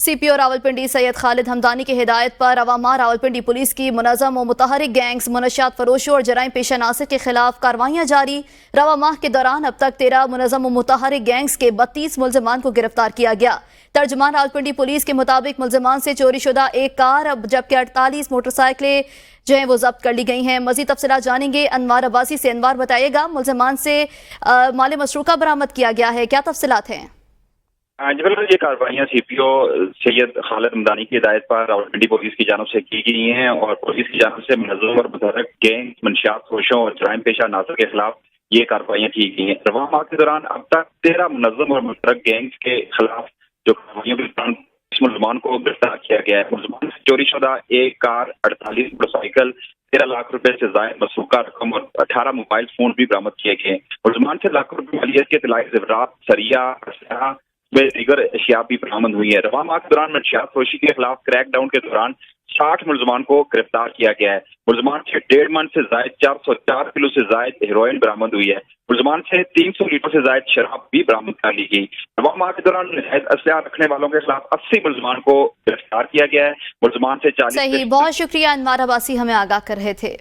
CPO Rawalpindi Syed Khalid Hamdani की हिदायत पर अवामा रावलपिंडी पुलिस की मुनज़्ज़म व मुतहरिक गैंग्स, मनशियात फरोशों और जराइम पेशा नासिर के खिलाफ कार्रवाइयाँ जारी। रवा माह के दौरान अब तक 13 मुनज़्ज़म व मुतहरिक गैंग्स के 32 मुल्ज़िमान को गिरफ्तार किया गया। तर्जमान रावलपिंडी पुलिस के मुताबिक मुल्ज़िमान से चोरी शुदा एक कार जबकि 48 मोटरसाइकिलें जो हैं वो जब्त कर ली गई हैं। मज़ीद तफसीलात जानेंगे अनवार अब्बासी से। अनवार, बताइएगा, मुल्ज़िमान से माल मसरूका बरामद किया गया है, क्या तफसीलात हैं? जी बिल्कुल, ये कार्रवाइयाँ CPO सैयद खालिद हमदानी की हिदायत पर रावलपिंडी पुलिस की जानब से की गई हैं और पुलिस की जानब से मुनज़्ज़म और मुतहरिक गैंग, मनशियात फरोशों और जराइम पेशा नासिर के खिलाफ ये कार्रवाइयाँ की गई हैं। रवा माह के दौरान अब तक 13 मुनज़्ज़म और मुतहरिक गैंग्स के खिलाफ जो कार्रवाइयों के दौरान मुल्ज़िमान को गिरफ्तार किया गया है। मुल्ज़िमान से चोरी शुदा एक कार, 48 मोटरसाइकिल, 13 लाख रुपए से जायद मसरूका रकम और 18 मोबाइल फोन भी बरामद किए गए। मुल्ज़िमान से लाखों रुपए मालियत के तलाक़ ज़ेवरात, सरिया, असलहा में दीगर अशिया भी बरामद हुई है। रवा माह के दौरान मनशियात फरोशी के खिलाफ क्रैक डाउन के दौरान 60 मुल्ज़िमान को गिरफ्तार किया गया है। मुल्ज़िमान से 1.5 मन से जायद 404 किलो से जायद हेरोइन बरामद हुई है। मुल्ज़िमान से 300 लीटर से जायद शराब भी बरामद कर ली गई। रवा माह के दौरान नजायज असलहा रखने वालों के खिलाफ 80 मुल्ज़िमान को गिरफ्तार किया गया है। मुल्ज़िमान से 40। सही, बहुत शुक्रिया अनवार अब्बासी, हमें आगाह कर रहे थे।